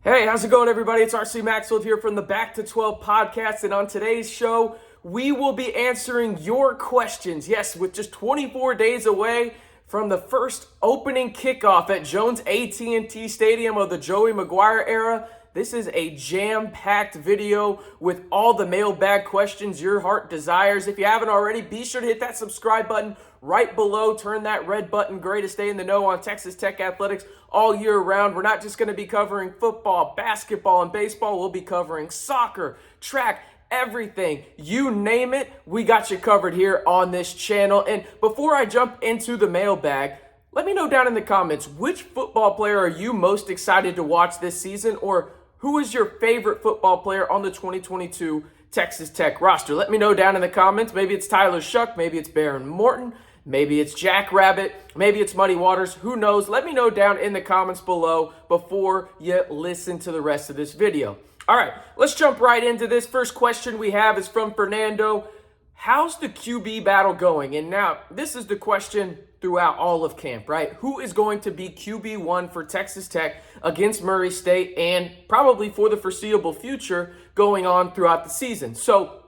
Hey, how's it going, everybody? It's RC Maxfield here from the Back to 12 podcast, and on today's show, we will be answering your questions. Yes, with just 24 days away from the first opening kickoff at Jones AT&T Stadium of the Joey McGuire era, this is a jam-packed video with all the mailbag questions your heart desires. If you haven't already, be sure to hit that subscribe button right below. Turn that red button gray to stay in the know on Texas Tech athletics all year round. We're not just going to be covering football, basketball, and baseball. We'll be covering soccer, track, everything. You name it, we got you covered here on this channel. And before I jump into the mailbag, let me know down in the comments, which football player are you most excited to watch this season, or who is your favorite football player on the 2022 Texas Tech roster? Let me know down in the comments. Maybe it's Tyler Shuck, maybe it's Baron Morton, maybe it's Jack Rabbit, maybe it's Muddy Waters, who knows? Let me know down in the comments below before you listen to the rest of this video. All right, let's jump right into this. First question we have is from Fernando. How's the QB battle going? And now, this is the question throughout all of camp, right? Who is going to be QB1 for Texas Tech against Murray State and probably for the foreseeable future going on throughout the season? So,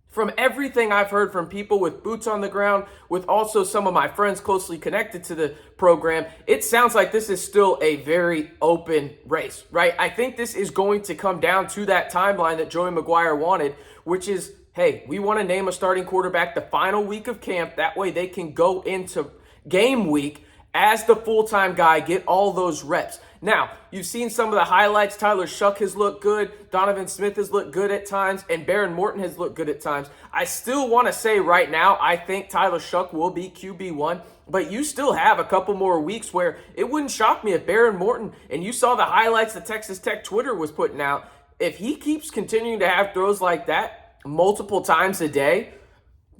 from everything I've heard from people with boots on the ground, with also some of my friends closely connected to the program, it sounds like this is still a very open race, right? I think this is going to come down to that timeline that Joey McGuire wanted, which is, hey, we want to name a starting quarterback the final week of camp. That way they can go into game week as the full-time guy, get all those reps. Now, you've seen some of the highlights. Tyler Shuck has looked good. Donovan Smith has looked good at times. And Baron Morton has looked good at times. I still want to say right now, I think Tyler Shuck will be QB1. But you still have a couple more weeks where it wouldn't shock me if Baron Morton, and you saw the highlights that Texas Tech Twitter was putting out, if he keeps continuing to have throws like that multiple times a day,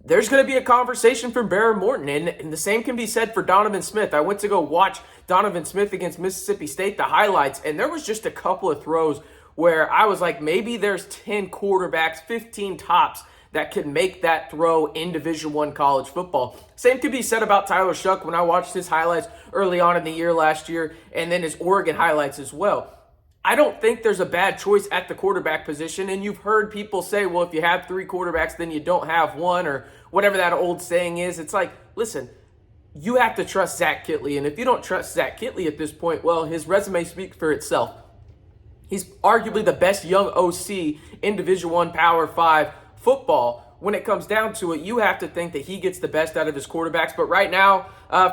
there's going to be a conversation for Baron Morton, and the same can be said for Donovan Smith. I went to go watch Donovan Smith against Mississippi State, the highlights, and there was just a couple of throws where I was like, maybe there's 10 quarterbacks, 15 tops that could make that throw in Division I college football. Same could be said about Tyler Shuck when I watched his highlights early on in the year last year, and then his Oregon highlights as well. I don't think there's a bad choice at the quarterback position, and you've heard people say, well, if you have three quarterbacks, then you don't have one, or whatever that old saying is. It's like, listen, you have to trust Zach Kittley, and if you don't trust Zach Kittley at this point, well, his resume speaks for itself. He's arguably the best young OC in Division I Power 5 football. When it comes down to it, you have to think that he gets the best out of his quarterbacks. But right now,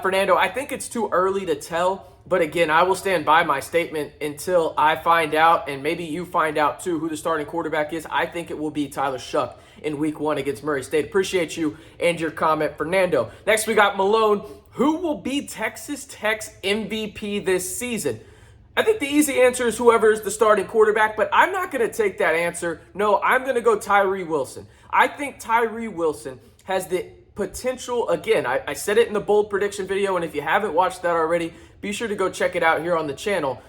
Fernando, I think it's too early to tell. But again, I will stand by my statement until I find out, and maybe you find out too, who the starting quarterback is. I think it will be Tyler Shuck in Week 1 against Murray State. Appreciate you and your comment, Fernando. Next, we got Malone. Who will be Texas Tech's MVP this season? I think the easy answer is whoever is the starting quarterback, but I'm not going to take that answer. No, I'm going to go Tyree Wilson. I think Tyree Wilson has the potential. Again, I said it in the bold prediction video, and if you haven't watched that already, be sure to go check it out here on the channel.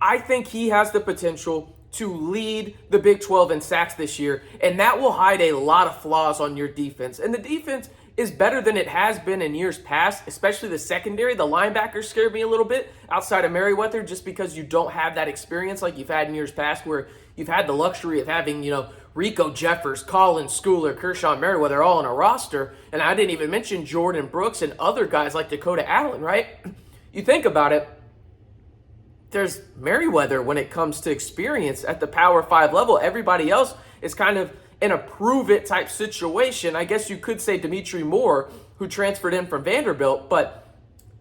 I think he has the potential to lead the Big 12 in sacks this year, and that will hide a lot of flaws on your defense. And the defense is better than it has been in years past, especially the secondary. The linebackers scared me a little bit outside of Merriweather, just because you don't have that experience like you've had in years past, where you've had the luxury of having, Rico Jeffers, Colin Schooler, Kershaw Merriweather all on a roster. And I didn't even mention Jordan Brooks and other guys like Dakota Allen, right? You think about it, there's Merriweather when it comes to experience at the Power 5 level. Everybody else is kind of in a prove-it type situation. I guess you could say Dimitri Moore, who transferred in from Vanderbilt, but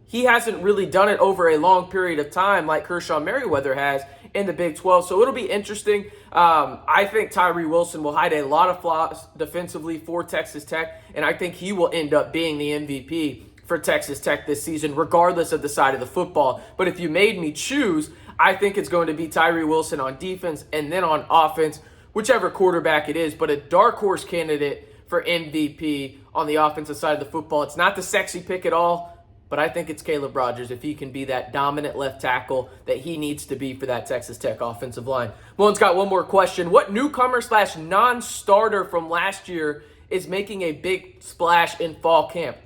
he hasn't really done it over a long period of time like Kershaw Merriweather has in the Big 12. So it'll be interesting. I think Tyree Wilson will hide a lot of flaws defensively for Texas Tech, and I think he will end up being the MVP for Texas Tech this season, regardless of the side of the football. But if you made me choose, I think it's going to be Tyree Wilson on defense, and then on offense, whichever quarterback it is. But a dark horse candidate for MVP on the offensive side of the football. It's not the sexy pick at all, but I think it's Caleb Rogers if he can be that dominant left tackle that he needs to be for that Texas Tech offensive line. Malone's got one more question. What newcomer / non-starter from last year is making a big splash in fall camp?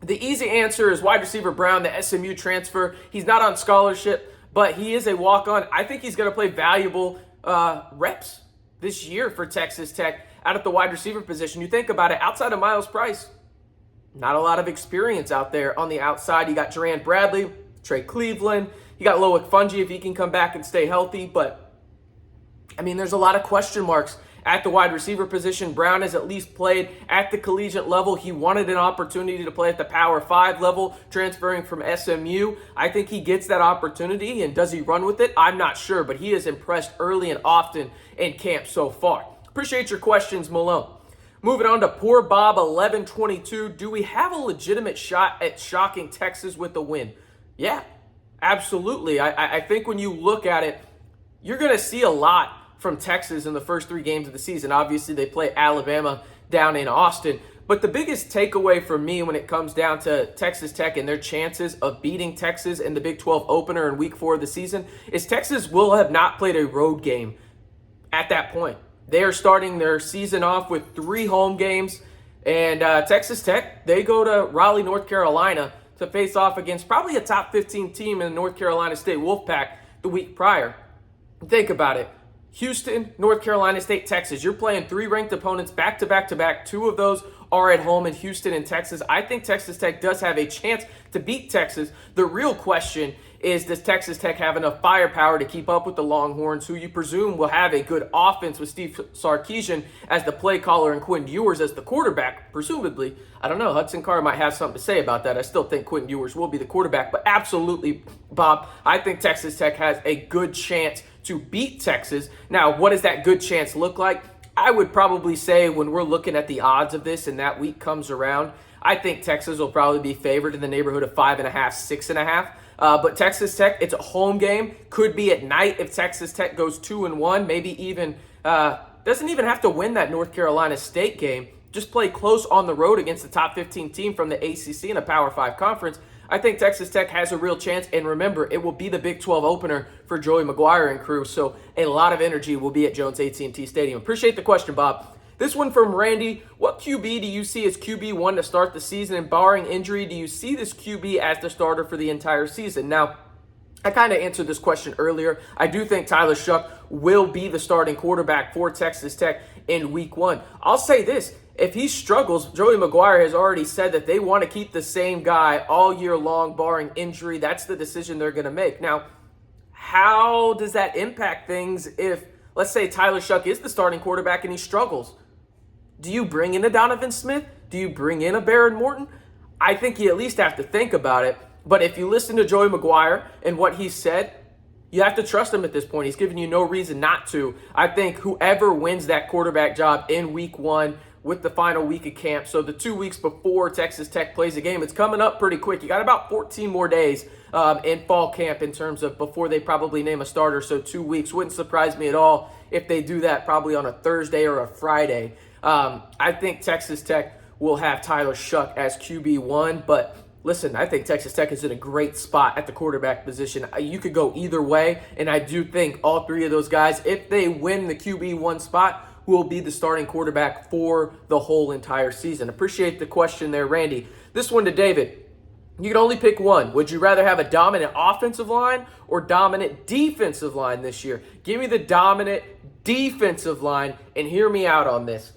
The easy answer is wide receiver Brown, the SMU transfer. He's not on scholarship, but he is a walk-on. I think he's going to play valuable reps this year for Texas Tech out at the wide receiver position. You think about it, outside of Miles Price, not a lot of experience out there on the outside. You got Duran Bradley, Trey Cleveland. You got Loic Fungi if he can come back and stay healthy. But, I mean, there's a lot of question marks at the wide receiver position. Brown has at least played at the collegiate level. He wanted an opportunity to play at the Power 5 level, transferring from SMU. I think he gets that opportunity, and does he run with it? I'm not sure, but he has impressed early and often in camp so far. Appreciate your questions, Malone. Moving on to Poor Bob 1122. Do we have a legitimate shot at shocking Texas with the win? Yeah, absolutely. I think when you look at it, you're going to see a lot from Texas in the first 3 games of the season. Obviously, they play Alabama down in Austin. But the biggest takeaway for me when it comes down to Texas Tech and their chances of beating Texas in the Big 12 opener in week 4 of the season is Texas will have not played a road game at that point. They are starting their season off with 3 home games. And Texas Tech, they go to Raleigh, North Carolina to face off against probably a top 15 team in the North Carolina State Wolfpack the week prior. Think about it. Houston, North Carolina State, Texas. You're playing 3 ranked opponents back to back to back. 2 of those are at home in Houston and Texas. I think Texas Tech does have a chance to beat Texas. The real question is, does Texas Tech have enough firepower to keep up with the Longhorns, who you presume will have a good offense with Steve Sarkisian as the play caller and Quinn Ewers as the quarterback, presumably. I don't know. Hudson Card might have something to say about that. I still think Quinn Ewers will be the quarterback, but absolutely, Bob, I think Texas Tech has a good chance to beat Texas. Now, what does that good chance look like? I would probably say when we're looking at the odds of this and that week comes around, I think Texas will probably be favored in the neighborhood of 5.5, 6.5. But Texas Tech, it's a home game. Could be at night if Texas Tech goes 2-1. Maybe even doesn't even have to win that North Carolina State game. Just play close on the road against the top 15 team from the ACC in a Power 5 conference. I think Texas Tech has a real chance. And remember, it will be the Big 12 opener for Joey McGuire and crew. So a lot of energy will be at Jones AT&T Stadium. Appreciate the question, Bob. This one from Randy. What QB do you see as QB1 to start the season? And barring injury, do you see this QB as the starter for the entire season? Now, I kind of answered this question earlier. I do think Tyler Shuck will be the starting quarterback for Texas Tech in week 1. I'll say this. If he struggles, Joey McGuire has already said that they want to keep the same guy all year long, barring injury. That's the decision they're going to make. Now, how does that impact things if, let's say, Tyler Shuck is the starting quarterback and he struggles? Do you bring in a Donovan Smith? Do you bring in a Baron Morton? I think you at least have to think about it. But if you listen to Joey McGuire and what he said, you have to trust him at this point. He's giving you no reason not to. I think whoever wins that quarterback job in week 1 with the final week of camp, so the 2 weeks before Texas Tech plays a game, it's coming up pretty quick. You got about 14 more days in fall camp in terms of before they probably name a starter, so 2 weeks. Wouldn't surprise me at all if they do that probably on a Thursday or a Friday. I think Texas Tech will have Tyler Shuck as QB1, but listen, I think Texas Tech is in a great spot at the quarterback position. You could go either way, and I do think all 3 of those guys, if they win the QB1 spot, will be the starting quarterback for the whole entire season. Appreciate the question there, Randy. This one to David. You can only pick one. Would you rather have a dominant offensive line or dominant defensive line this year? Give me the dominant defensive line, and hear me out on this.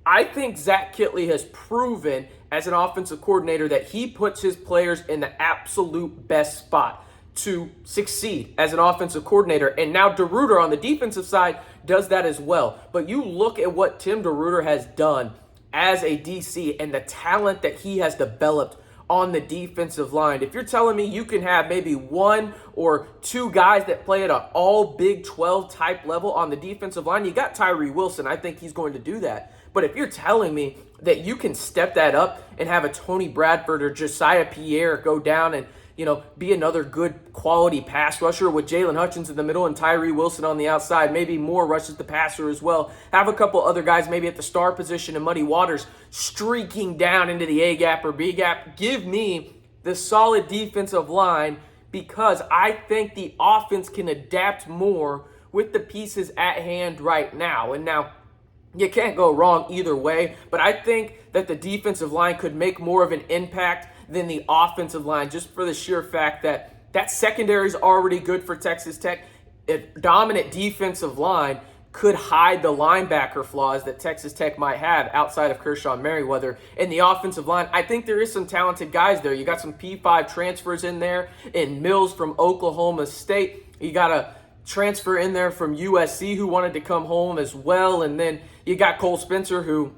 I think Zach Kittley has proven as an offensive coordinator that he puts his players in the absolute best spot to succeed as an offensive coordinator. And now DeRuyter on the defensive side does that as well. But you look at what Tim DeRuyter has done as a DC and the talent that he has developed on the defensive line. If you're telling me you can have maybe 1 or 2 guys that play at an all Big 12 type level on the defensive line, you got Tyree Wilson. I think he's going to do that. But if you're telling me that you can step that up and have a Tony Bradford or Josiah Pierre go down and, be another good quality pass rusher with Jalen Hutchins in the middle and Tyree Wilson on the outside, maybe more rushes the passer as well. Have a couple other guys maybe at the star position and Muddy Waters streaking down into the A-gap or B-gap. Give me the solid defensive line because I think the offense can adapt more with the pieces at hand right now. And now, you can't go wrong either way, but I think that the defensive line could make more of an impact than the offensive line just for the sheer fact that That secondary is already good for Texas Tech. A dominant defensive line could hide the linebacker flaws that Texas Tech might have outside of Kershawn Merriweather. In the offensive line, I think there is some talented guys there. You got some P5 transfers in there, in Mills from Oklahoma State. You got a transfer in there from USC who wanted to come home as well. And then you got Cole Spencer, who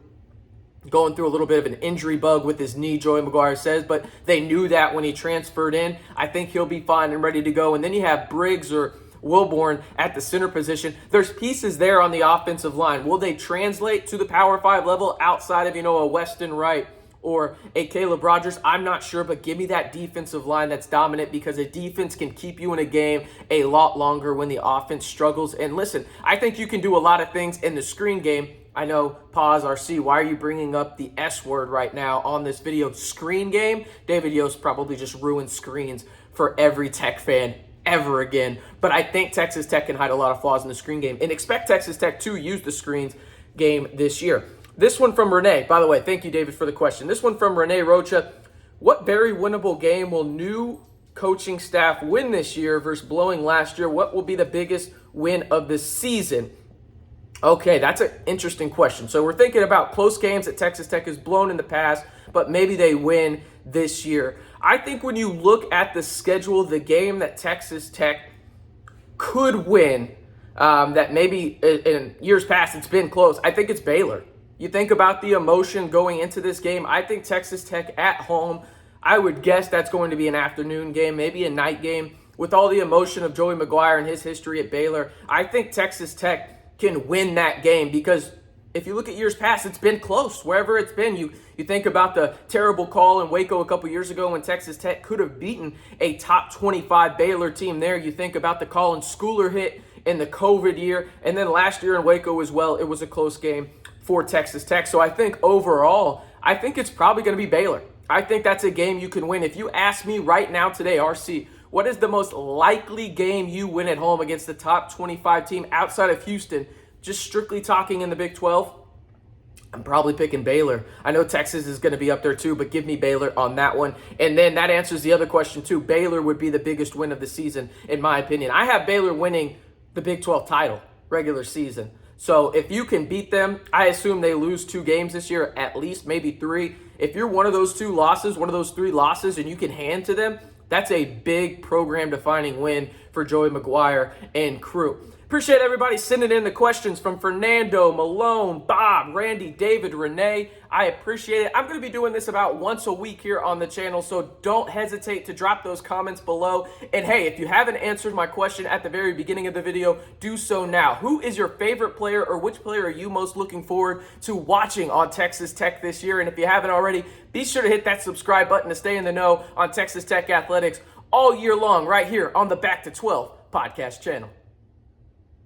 going through a little bit of an injury bug with his knee, Joey McGuire says, but they knew that when he transferred in. I think he'll be fine and ready to go. And then you have Briggs or Wilborn at the center position. There's pieces there on the offensive line. Will they translate to the Power 5 level outside of, a Weston Wright or a Caleb Rogers? I'm not sure, but give me that defensive line that's dominant, because a defense can keep you in a game a lot longer when the offense struggles. And listen, I think you can do a lot of things in the screen game. I know, pause, RC, why are you bringing up the S word right now on this video? Screen game? David Yost probably just ruined screens for every Tech fan ever again. But I think Texas Tech can hide a lot of flaws in the screen game, and expect Texas Tech to use the screens game this year. This one from Renee. By the way, thank you, David, for the question. This one from Renee Rocha. What very winnable game will new coaching staff win this year versus blowing last year? What will be the biggest win of the season? Okay, that's an interesting question. So we're thinking about close games that Texas Tech has blown in the past, but maybe they win this year. I think when you look at the schedule, the game that Texas Tech could win, that maybe in years past it's been close, I think it's Baylor. You think about the emotion going into this game. I think Texas Tech at home, I would guess that's going to be an afternoon game, maybe a night game. With all the emotion of Joey McGuire and his history at Baylor, I think Texas Tech can win that game, because if you look at years past, it's been close wherever it's been. You think about the terrible call in Waco a couple years ago when Texas Tech could have beaten a top 25 Baylor team there. You think about the call in Schooler hit in the COVID year, and then last year in Waco as well, it was a close game for Texas Tech. So I think overall, I think it's probably going to be Baylor. I think that's a game you can win. If you ask me right now today, RC, what is the most likely game you win at home against the top 25 team outside of Houston? Just strictly talking in the Big 12, I'm probably picking Baylor. I know Texas is going to be up there too, but give me Baylor on that one. And then that answers the other question too. Baylor would be the biggest win of the season, in my opinion. I have Baylor winning the Big 12 title, regular season. So if you can beat them, I assume they lose 2 games this year, at least, maybe 3. If you're one of those 2 losses, one of those 3 losses, and you can hand to them, that's a big program-defining win for Joey McGuire and crew. Appreciate everybody sending in the questions from Fernando, Malone, Bob, Randy, David, Renee. I appreciate it. I'm going to be doing this about once a week here on the channel, so don't hesitate to drop those comments below. And hey, if you haven't answered my question at the very beginning of the video, do so now. Who is your favorite player, or which player are you most looking forward to watching on Texas Tech this year? And if you haven't already, be sure to hit that subscribe button to stay in the know on Texas Tech athletics all year long right here on the Back to 12 podcast channel.